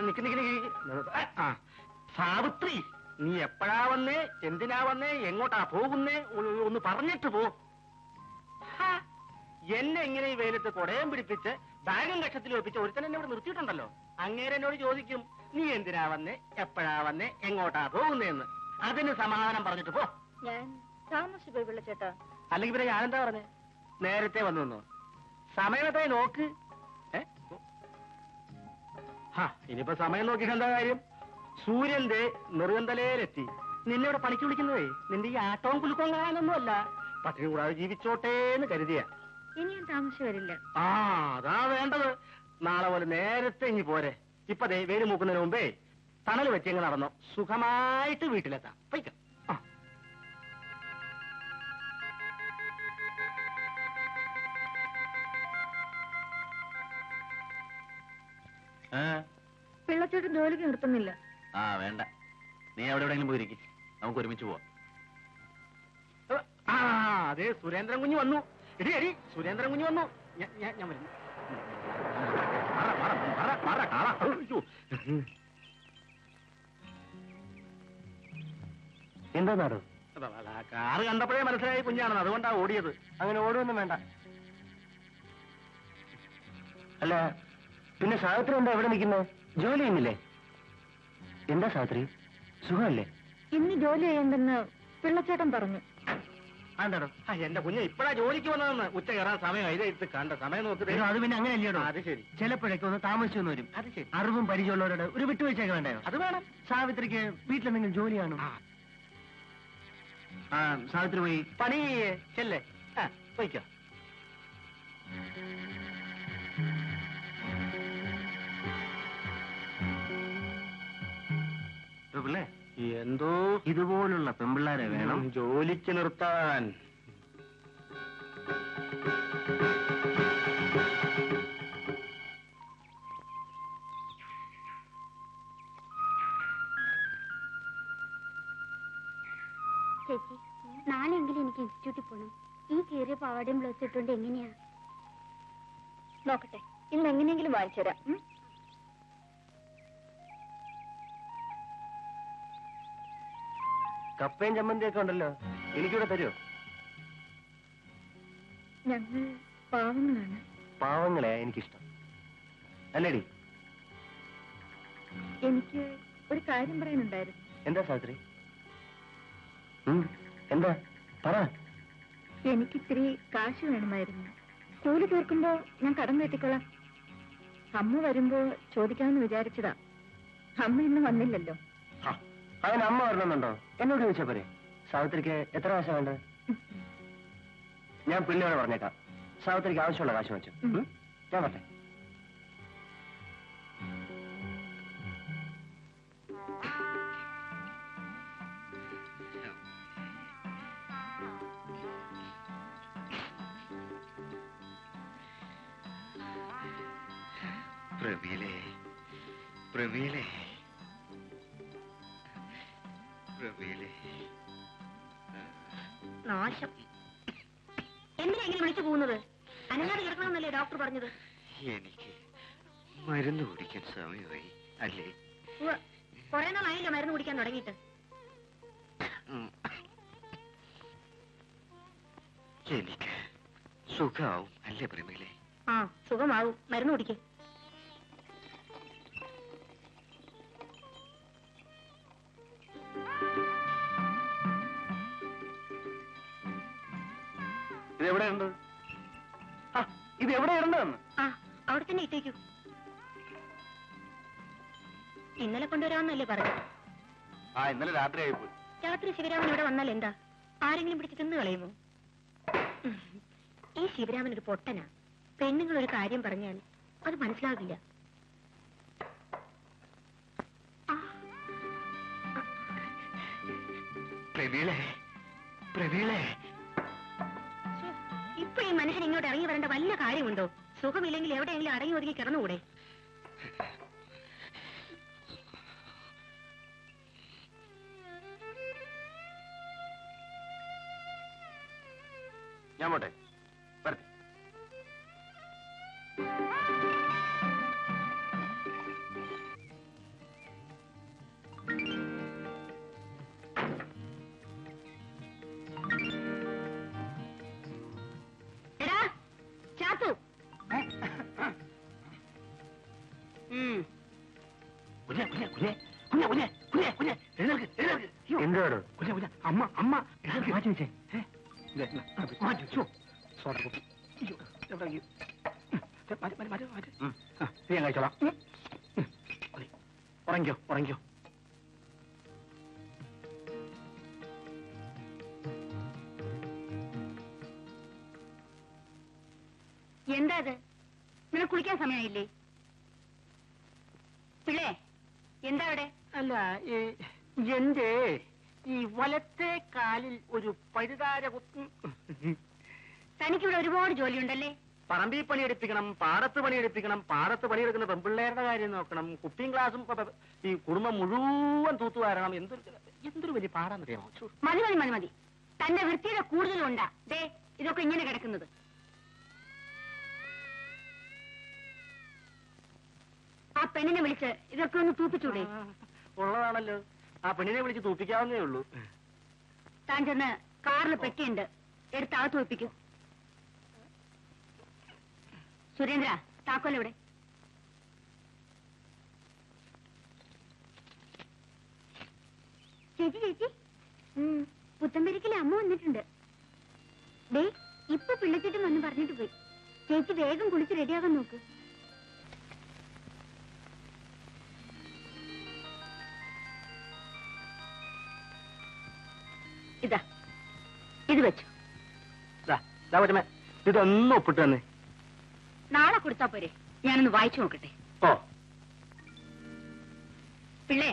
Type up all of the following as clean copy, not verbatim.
നിക്ക് നിക്ക് നിക്ക്. സാവിത്രി, നീ എപ്പോഴാ വന്നേ, എന്തിനാ വന്നേ, എങ്ങോട്ടാ പോകുന്നേ, ഒന്ന് പറഞ്ഞിട്ട് പോ. എന്നെ ഇങ്ങനെ ഈ വെയിലത്ത് കൊടയം പിടിപ്പിച്ച് ബാഗും കക്ഷത്തിൽ ഒപ്പിച്ച് ഒരുത്തൻ എന്നെ ഇവിടെ നിർത്തിയിട്ടുണ്ടല്ലോ. അങ്ങേരെ എന്നോട് ചോദിക്കും, നീ എന്തിനാ വന്നേ, എപ്പോഴാ വന്നേ, എങ്ങോട്ടാ പോകുന്നേന്ന്. അതിന് സമാധാനം പറഞ്ഞിട്ട് പോ. ഞാൻ താമസിച്ചു വിളിച്ചേട്ടാ. അല്ലെങ്കിൽ പിന്നെ ഞാനെന്താ പറഞ്ഞേ, നേരത്തെ വന്നു. സമയത്തെ നോക്ക്. ഇനിയിപ്പോ സമയം നോക്കിയിട്ട് എന്താ കാര്യം? സൂര്യന്റെ നെറുകന്തലയിലെത്തി. നിന്നെ ഇവിടെ പണിക്ക് വിളിക്കുന്നതേ നിന്റെ ഈ ആട്ടവും കുലുക്കവും കാണാനൊന്നുമല്ല, പട്ടിണി കൂടാതെ ജീവിച്ചോട്ടേന്ന് കരുതിയ. ഇനി ഞാൻ താമസിച്ചു വരില്ല. അതാ വേണ്ടത്. നാളെ പോലെ നേരത്തെ ഇനി പോരെ. ഇപ്പൊ ദേ വേര് മൂക്കുന്നതിന് മുമ്പേ തണൽ വെച്ചെങ്ങ് നടന്നോ, സുഖമായിട്ട് വീട്ടിലെത്താം. പൈക്ക. പിള്ളച്ചേട്ടൻ ജോലിക്ക് നിർത്തുന്നില്ല. വേണ്ട, നീ അവിടെ എവിടെയെങ്കിലും പോയിരിക്കും, നമുക്ക് ഒരുമിച്ച് പോവാം. അതെ, സുരേന്ദ്രൻ കുഞ്ഞ് വന്നു. എടി സുരേന്ദ്രൻ കുഞ്ഞ് വന്നു. ഞാൻ വരുന്നു. എന്താ നാടോ? കാറ് കണ്ടപ്പോഴേ മനസ്സിലായി കുഞ്ഞാണെന്ന്, അതുകൊണ്ടാ ഓടിയത്. അങ്ങനെ ഓടുവൊന്നും വേണ്ട. അല്ല, പിന്നെ സാവിത്രി എന്താ എവിടെ നിൽക്കുന്നത്? ജോലി ചെയ്യുന്നില്ലേ? എന്താ സാവിത്രി, സുഖമല്ലേ? ഇന്ന് ജോലി ചെയ്യണ്ടെന്ന് പിള്ളച്ചേട്ടൻ പറഞ്ഞു. എന്താണോ? എന്റെ കുഞ്ഞ് ഇപ്പഴാ ജോലിക്ക് വന്നതെന്ന്. ഉച്ച കയറാൻ സമയം ഇത് കണ്ട സമയം നോക്ക്. അത് പിന്നെ അങ്ങനെ അല്ലയോ? അത് ശരി. ചിലപ്പോഴൊക്കെ ഒന്ന് താമസിച്ചു വരും. അത് ശരി. അറിവും പരിചയമുള്ളവരോട് ഒരു വിട്ടുവീഴ്ചയൊക്കെ വേണ്ടയോ? അത് വേണം. സാവിത്രിക്ക് വീട്ടിലെന്തെങ്കിലും ജോലി കാണും. സാവിത്രി പോയി പണി ചെല്ലേ. പോയിക്കോ. പിള്ളേ, എന്തോ ഇതുപോലുള്ള പെമ്പിള്ളാരെ വേണം ജോലിക്ക് നിർത്താൻ. ചേച്ചി, നാളെയെങ്കിലും എനിക്ക് ഇൻസ്റ്റിറ്റ്യൂട്ടിൽ പോകണം. ഈ കീറിയ പാവാടയും ബ്ലൗസ് ഇട്ടുകൊണ്ട് എങ്ങനെയാ? നോക്കട്ടെ, ഇന്ന് എങ്ങനെയെങ്കിലും വാങ്ങിച്ചു തരാം. കപ്പയും ചമ്മന്തിയൊക്കെ ഉണ്ടല്ലോ, എനിക്കിവിടെ തരുമോ? ഞങ്ങൾ പാവങ്ങളാണ്. പാവങ്ങളെ എനിക്കിഷ്ടം, അല്ലേടി? എനിക്ക് ഒരു കാര്യം പറയാനുണ്ടായിരുന്നു. എന്താ സാവിത്രി? എന്താ പറ. എനിക്കിത്തിരി കാശ് വേണമായിരുന്നു. കൂലി തീർക്കുമ്പോ ഞാൻ കടം കെട്ടിക്കൊള്ളാം. അമ്മ വരുമ്പോ ചോദിക്കാമെന്ന് വിചാരിച്ചതാ. അമ്മ ഇന്ന് വന്നില്ലല്ലോ. അതിന് അമ്മ വരണമെന്നുണ്ടോ? എന്നോട് ചോദിച്ചാ പോരെ. സാവിത്രിക്ക് എത്ര കാശാ വേണ്ടത്? ഞാൻ പിള്ളയോട് പറഞ്ഞേക്കാം. സാവിത്രിക്ക് ആവശ്യമുള്ള കാശ് വെച്ചു. ഞാൻ പറഞ്ഞേ. പ്രവീലേ, പ്രവീലേ, പ്രവീലേ. നാശം. എന്തിനാ ഇങ്ങനെ വിളിച്ചു പോകുന്നത്? അനങ്ങാതെ കിടക്കണമെന്നല്ലേ ഡോക്ടർ പറഞ്ഞത്? എനിക്ക് മരുന്ന് കുടിക്കാൻ സമയമായി അല്ലേ? കുറെ നാളായില്ലോ മരുന്ന് കുടിക്കാൻ തുടങ്ങിയിട്ട്. എനിക്ക് സുഖാവും അല്ലേ പ്രമീലേ? സുഖമാവും, മരുന്ന് കുടിക്കേ. ഇതെവിടെയുണ്ട്? ഇത് എവിടെയുണ്ടെന്ന്? അവിടെ തന്നെ ഇട്ടേക്കൂ. ഇന്നലെ കൊണ്ടുവരാമെന്നല്ലേ പറഞ്ഞത്? ഇന്നലെ രാത്രി ആയിപ്പോയി. രാത്രി ശിവരാമൻ ഇവിടെ വന്നാൽ എന്താ? ആരെങ്കിലും പിടിച്ച് തിന്നു കളയുമോ? ഈ ശിവരാമൻ ഒരു പൊട്ടനാ. പെണ്ണുങ്ങൾ ഒരു കാര്യം പറഞ്ഞാൽ അത് മനസ്സിലാകില്ല. പ്രവീളെ, പ്രവീളെ, ഇപ്പൊ ഈ മനുഷ്യൻ ഇങ്ങോട്ട് ഇറങ്ങി വരേണ്ട വല്ല കാര്യമുണ്ടോ? സുഖമില്ലെങ്കിൽ എവിടെയെങ്കിലും അടങ്ങി ഒതുങ്ങി കിടന്നുകൂടെ? ഞാൻ പോട്ടെ. എന്തോട് അമ്മ മാറ്റി വെച്ചേ സോഡ കുപ്പി ഞാൻ കഴിച്ചോളാം ഉറങ്ങിക്കോ എന്താ അത്? നിനക്ക് കുളിക്കാൻ സമയമായില്ലേ? പിള്ളേ, എന്താ അവിടെ? അല്ല എന്റെ ഈ വലത്തെ കാലിൽ ഒരു പഴുതാര കുത്തും. തനിക്കിവിടെ ഒരുപാട് ജോലിയുണ്ടല്ലേ? പറമ്പിൽ പണിയെടുപ്പിക്കണം, പാടത്ത് പണിയെടുപ്പിക്കണം, പാടത്ത് പണിയെടുക്കുന്ന പെൺപിള്ളേരുടെ കാര്യം നോക്കണം, കുപ്പിയും ഗ്ലാസും ഈ കുടുംബം മുഴുവൻ തൂത്തുവാരണം. എന്തൊരു വലിയ പാടാന്നറിയാമോ? മതി. തന്റെ വൃത്തിയുടെ കൂടുതലുണ്ടാ ദേ ഇതൊക്കെ ഇങ്ങനെ കിടക്കുന്നത്. ആ പെണ്ണിനെ വിളിച്ച് ഇതൊക്കെ ഒന്ന് തൂപ്പിച്ചൂടെ? ഉള്ളതാണല്ലോ, ആ പെണ്ണിനെ വിളിച്ച് തൂപ്പിക്കാവുന്നേ ഉള്ളൂ. താൻ ചെന്ന് കാറിൽ പെട്ടിയുണ്ട്, എടുത്ത് അകത്ത് വെപ്പിക്കും. സുരേന്ദ്ര, താക്കോലെവിടെ? ചേച്ചി പുത്തമ്പരിക്കലെ അമ്മ വന്നിട്ടുണ്ട്. ദേ ഇപ്പൊ പിള്ളച്ചിട്ടും വന്ന് പറഞ്ഞിട്ട് പോയി. ചേച്ചി വേഗം കുളിച്ച് റെഡിയാകാൻ നോക്ക്. ഇതാ ഇത് വെച്ചു. ഇതൊന്നും ഒപ്പിട്ട് തന്നെ നാളെ കൊടുത്താ പോരെ? ഞാനൊന്ന് വായിച്ചു നോക്കട്ടെ. ഓ പിള്ളേ,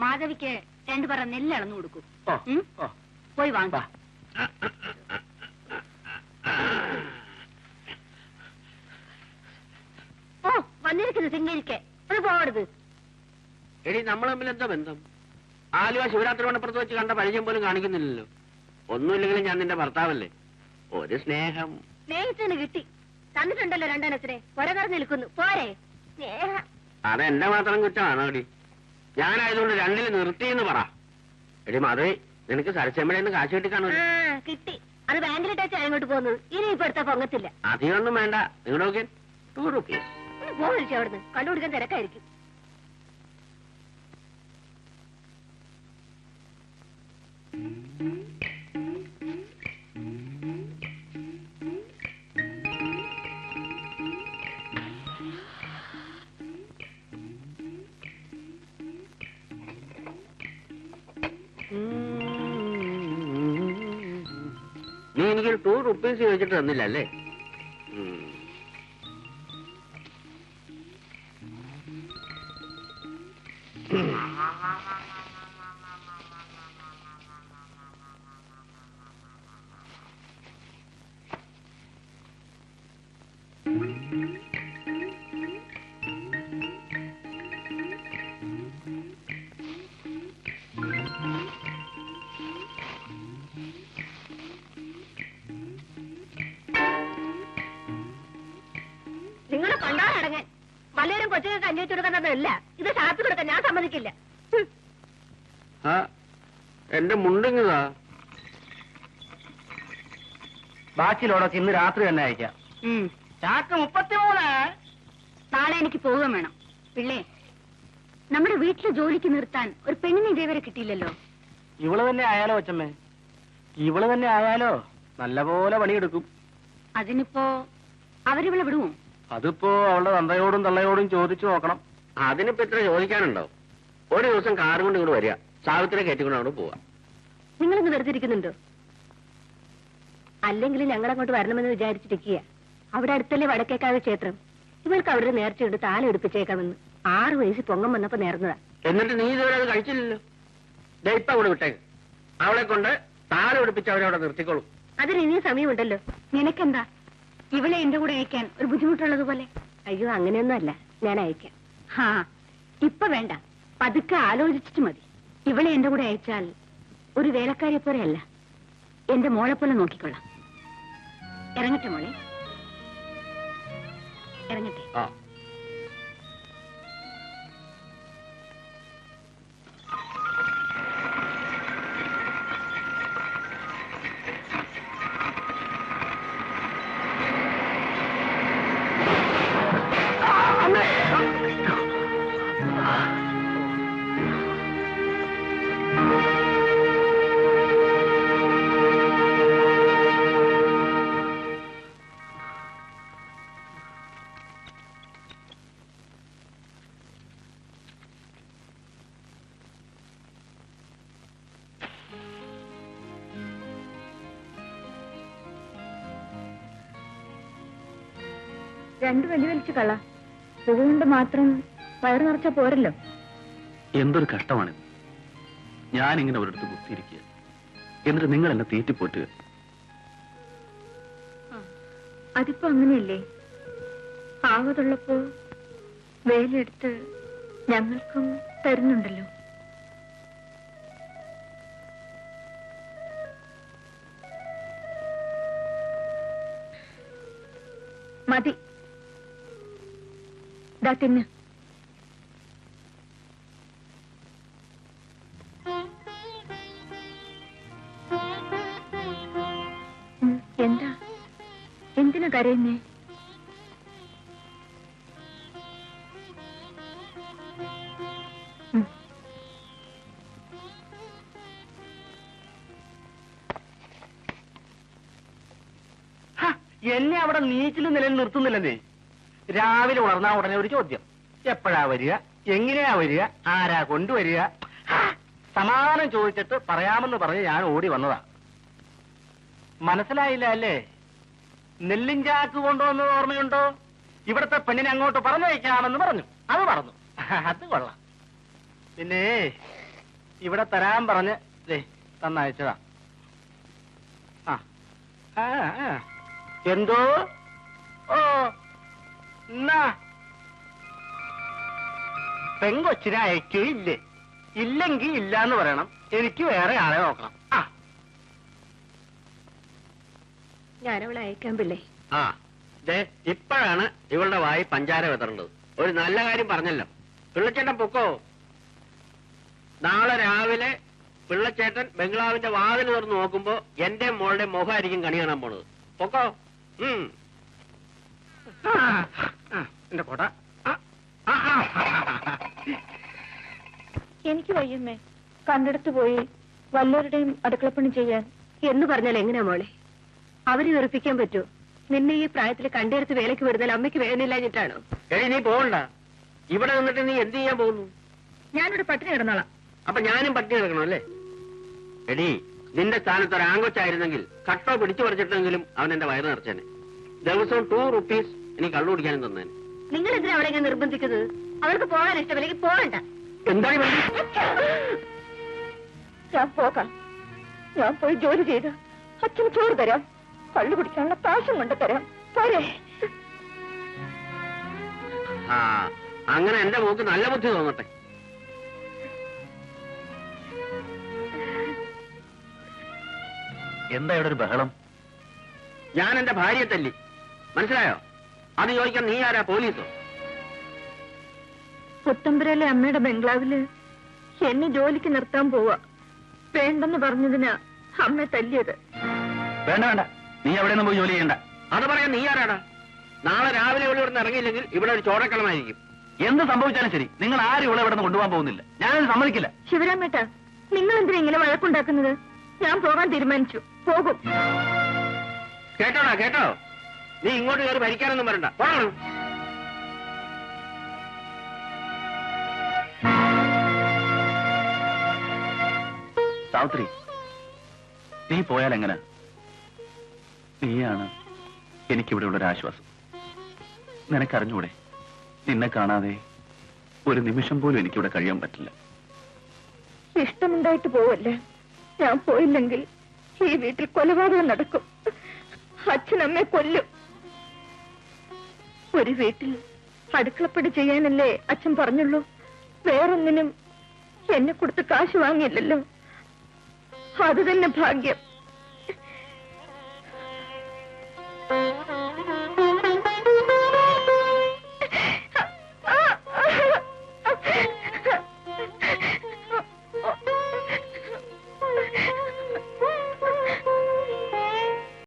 മാധവിക്ക് 2 പറ നെല്ല് അളന്നു കൊടുക്കൂ. ഓ പോയി വാങ്ങ. ഓ വന്നിരിക്കുന്നു സിംഗരിക്കെ. അത് പോകരുത്. എടി നമ്മൾ തമ്മിൽ എന്താ ബന്ധം? ആലുവ ശിവരാത്രി മണപ്പുറത്ത് വെച്ച് കണ്ട പരിചയം പോലും കാണിക്കുന്നില്ലല്ലോ. ഒന്നുമില്ലെങ്കിലും ഞാൻ നിന്റെ ഭർത്താവല്ലേ. ഒരു സ്നേഹം സ്നേഹിച്ചതിന് കിട്ടി. തന്നിട്ടുണ്ടല്ലോ 2 അനത്തിനെ. പുരകറന്ന് നിൽക്കുന്നു പോരെ സ്നേഹം. അതെന്റെ മാത്രം കുറ്റമാണോ എടി? ഞാനായതുകൊണ്ട് 2ൽ നിർത്തിയെന്ന് പറ. എടി മാധവി, നിനക്ക് സരച്ചമ്മയുടെ കാശ് കിട്ടി കാണും. കിട്ടി. അത് ബാങ്കിലിട്ടാച്ചാ അങ്ങോട്ട് പോകുന്നത്. ഇനി ഇപ്പൊ എടുത്താ പൊങ്ങത്തില്ല. അധികമൊന്നും വേണ്ട. നിങ്ങളുടെ നോക്കിയാൽ 2 റുപ്പീസ്. പോകലിച്ചു അവിടുന്ന്. കണ്ടുപിടിക്കാൻ തിരക്കായിരിക്കും. നീ എനിക്കൊരു 2 റുപ്പീസ് ചോദിച്ചിട്ട് തന്നില്ല അല്ലേ? നിങ്ങളെ കണ്ടാലടങ്ങാൻ വല്ലവരും കൊച്ചുങ്ങൾക്ക് അന്വേഷിച്ചു കൊടുക്കുന്നതല്ല. ഇത് ഷാപ്പിൽ കൊടുക്കാൻ ഞാൻ സമ്മതിക്കില്ല. എന്റെ മുണ്ടിങ്ങതാ. ബാക്കിയുള്ളതൊക്കെ ഇന്ന് രാത്രി തന്നെ അയക്കാം. ചാക്ക് 33. നാളെ എനിക്ക് പോവുകയും വേണം. പിള്ളേ, നമ്മുടെ വീട്ടിലെ ജോലിക്ക് നിർത്താൻ ഒരു പെണ്ണിനെ ഇതേവരെ കിട്ടിയില്ലല്ലോ. ഇവള് തന്നെ ആയാലോ അച്ഛമ്മേ? ഇവള് തന്നെ ആയാലോ? നല്ലപോലെ പണിയെടുക്കും. അതിനിപ്പോ അവരിവളെ വിടുവോ? അതിപ്പോ അവളുടെ തന്തയോടും തള്ളയോടും ചോദിച്ചു നോക്കണം. അതിനിപ്പോ ഇത്ര ചോദിക്കാനുണ്ടോ? ഒരു ദിവസം കാർ കൊണ്ട് ഇങ്ങോട്ട് വരിക, സാവിത്രിയെ കയറ്റിക്കൊണ്ട് അവിടെ പോവാ. നിങ്ങളിന്ന് വെറുതെ ഇരിക്കുന്നുണ്ടോ? അല്ലെങ്കിൽ ഞങ്ങളങ്ങോട്ട് വരണമെന്ന് വിചാരിച്ചിരിക്കുക. അവിടെ അടുത്തല്ലേ വടക്കേക്കാവ് ക്ഷേത്രം. ഇവൾക്ക് അവിടെ നേർച്ചയുണ്ട് താലം എടുപ്പിച്ചേക്കാമെന്ന്. 6 വയസ്സ് പൊങ്ങം വന്നപ്പോ നേർന്നതാ. എന്നിട്ട് നീ ഇതുവരെ അത് കഴിച്ചില്ലല്ലോ. ഇപ്പൊ അവിടെ വിട്ടേക്ക്. അവളെ കൊണ്ട് താലം എടുപ്പിച്ച് അവരവിടെ നിർത്തിക്കോളും. അതിന് ഇനിയും സമയമുണ്ടല്ലോ. നിനക്കെന്താ ഇവളെ എന്റെ കൂടെ അയക്കാൻ ഒരു ബുദ്ധിമുട്ടുള്ളത് പോലെ? അയ്യോ, അങ്ങനെയൊന്നും അല്ല, ഞാൻ അയക്കാം. ഇപ്പൊ വേണ്ട, പതുക്കെ ആലോചിച്ചിട്ട് മതി. ഇവളെ എന്റെ കൂടെ അയച്ചാൽ ഒരു വേലക്കാരിയെ പോലെയല്ല, എന്റെ മോളെ പോലെ നോക്കിക്കൊള്ളാം. ഇറങ്ങട്ടെ മോളെ, ഇറങ്ങട്ടെ. രണ്ടു വലി വലിച്ചു കള. അതുകൊണ്ട് മാത്രം വയറു നിറച്ച പോരല്ലോ. എന്തൊരു കഷ്ടമാണിത്. ഞാനിങ്ങനെ ഒരിടത്ത് കുത്തിയിരിക്കുക, എന്നിട്ട് നിങ്ങൾ എന്നെ തീറ്റിപ്പോറ്റുക. അതിപ്പോ അങ്ങനെയല്ലേ? ആവതുള്ളപ്പോ വേലെടുത്ത് ഞങ്ങൾക്കും തരുന്നുണ്ടല്ലോ. മതി, ദാ തിന്ന്. എന്താ, എന്തിനാ കരയുന്നേ? എന്നെ അവിടെ നീച്ചിൽ നിലയിൽ നിർത്തുന്നില്ലെന്നേ. രാവിലെ ഉണർന്നാ ഉടനെ ഒരു ചോദ്യം, എപ്പോഴാ വരിക, എങ്ങനെയാ വരിക, ആരാ കൊണ്ടുവരിക. സമാധാനം ചോദിച്ചിട്ട് പറയാമെന്ന് പറഞ്ഞ് ഞാൻ ഓടി വന്നതാ. മനസ്സിലായില്ല അല്ലേ? നെല്ലിഞ്ചാക്ക് കൊണ്ടുവന്നത് ഓർമ്മയുണ്ടോ? ഇവിടത്തെ പെണ്ണിനെ അങ്ങോട്ട് പറഞ്ഞയക്കാമെന്ന് പറഞ്ഞു. അത് പറഞ്ഞു. അത് കൊള്ളാം. പിന്നെ ഇവിടെ തരാൻ പറഞ്ഞ് തന്നയച്ചതാ. എന്തോ? ഓ, എന്നാ പെങ്കൊച്ചിനെ അയക്കുകയില്ലേ? ഇല്ലെങ്കിൽ ഇല്ലാന്ന് പറയണം. എനിക്ക് വേറെ ആളെ നോക്കണം. ഞാനവളെ അയക്കാൻ പിള്ളേ. ഇപ്പോഴാണ് ഇവളുടെ വായി പഞ്ചാര വിതറേണ്ടത്. ഒരു നല്ല കാര്യം പറഞ്ഞല്ലോ. പിള്ളച്ചേട്ടൻ പൊക്കോ. നാളെ രാവിലെ പിള്ളച്ചേട്ടൻ ബംഗ്ലാവിന്റെ വാതിൽ തുറന്ന് നോക്കുമ്പോ എന്റെ മോളുടെ മുഖമായിരിക്കും കണി കാണാൻ പോണത്. പൊക്കോ. എന്റെ കോട്ട. എനിക്ക് വയ്യമ്മേ, കണ്ടെടുത്ത് പോയി വല്ലവരുടെയും അടുക്കളപ്പണി ചെയ്യാൻ. എന്ന് പറഞ്ഞാൽ എങ്ങനെയാ മോളെ? അവര് വെറുപ്പിക്കാൻ പറ്റൂ? നിന്നെ ഈ പ്രായത്തിൽ കണ്ടെടുത്ത് വേലയ്ക്ക് വിടുന്നാൽ അമ്മയ്ക്ക് വേദനയില്ലാഞ്ഞിട്ടാണോ? നീ പോകണ്ട. ഇവിടെ നിന്നിട്ട് നീ എന്ത് ചെയ്യാൻ പോകുന്നു? ഞാനിവിടെ പട്ടിണി കിടന്നോളാം. അപ്പൊ ഞാനും പട്ടിണി കിടക്കണം അല്ലേ? എടീ, നിന്റെ സ്ഥാനത്ത് ഒരു ആങ്കൊച്ചായിരുന്നെങ്കിൽ കട്ടോ പിടിച്ചു പറിച്ചിട്ടെങ്കിലും അവൻ എന്റെ വയറ് നിറച്ചേനെ. ദിവസവും 2 rupees എനിക്ക് കള്ളു കുടിക്കാനും തന്നേനെ. നിങ്ങൾ എന്തിനാ അവളെ ഞാൻ നിർബന്ധിക്കുന്നത്? അവൾക്ക് പോകാൻ ഇഷ്ടമില്ലെങ്കിൽ പോകണ്ട. എന്താണ്? ഞാൻ പോകാം. ഞാൻ പോയി ജോലി ചെയ്ത് അച്ഛന് ചോറ് തരാം, കള്ളു കുടിക്കാനുള്ള പ്രാവശ്യം കൊണ്ട് തരാം. പോരെ? അങ്ങനെ എന്റെ മോക്ക് നല്ല ബുദ്ധി തോന്നട്ടെ. എന്താ ഇവിടെ ഒരു ബഹളം? ഞാൻ എന്റെ ഭാര്യയെ തല്ലി, മനസ്സിലായോ? അത് ചോദിക്കാൻ നീ ആരാ? പോലീസോ? പുത്തമ്പുരയിലെ അമ്മയുടെ ബംഗ്ലാവില് എന്നെ ജോലിക്ക് നിർത്താൻ പോവാ. വേണ്ടെന്ന് പറഞ്ഞതിനാ അമ്മ തല്ലിയത്. വേണ്ട വേണ്ട, നീ എവിടെ നിന്ന് പോയി ജോലി ചെയ്യണ്ട. അത് പറയാൻ നീ ആരാടാ? നാളെ രാവിലെ ഇവിടെ നിന്ന് ഇറങ്ങിയില്ലെങ്കിൽ ഇവിടെ ഒരു ചോരക്കളമായിരിക്കും. എന്ത് സംഭവിച്ചാലും ശരി, നിങ്ങൾ ആരും ഇവിടെ ഇവിടെ നിന്ന് കൊണ്ടുപോകാൻ പോകുന്നില്ല. ഞാനത് സമ്മതിക്കില്ല. ശിവരാമേട്ട, നിങ്ങൾ എന്തിനാ ഇങ്ങനെ വഴക്കുണ്ടാക്കുന്നത്? ഞാൻ പോകാൻ തീരുമാനിച്ചു, പോകും. കേട്ടോടാ, കേട്ടോ? നീ ഇങ്ങോട്ട് കയറി ഭരിക്കാനൊന്നും വരണ്ട. പോകണം. സാവിത്രി, നീ പോയാൽ എങ്ങനെ? നീയാണ് എനിക്കിവിടെയുള്ള ഒരു ആശ്വാസം. നിനക്കറിഞ്ഞൂടെ, നിന്നെ കാണാതെ ഒരു നിമിഷം പോലും എനിക്കിവിടെ കഴിയാൻ പറ്റില്ല. ഇഷ്ടമുണ്ടായിട്ട് പോവല്ലേ? ഞാൻ പോയില്ലെങ്കിൽ ഈ വീട്ടിൽ കൊലപാതകം നടക്കും. അച്ഛനമ്മയെ കൊല്ലും. ഒരു വീട്ടിൽ അടുക്കളപ്പടി ചെയ്യാനല്ലേ അച്ഛൻ പറഞ്ഞുള്ളൂ? വേറൊന്നിനും എന്നെ കൊടുത്ത് കാശ് വാങ്ങിയില്ലല്ലോ. അത് തന്നെ ഭാഗ്യം.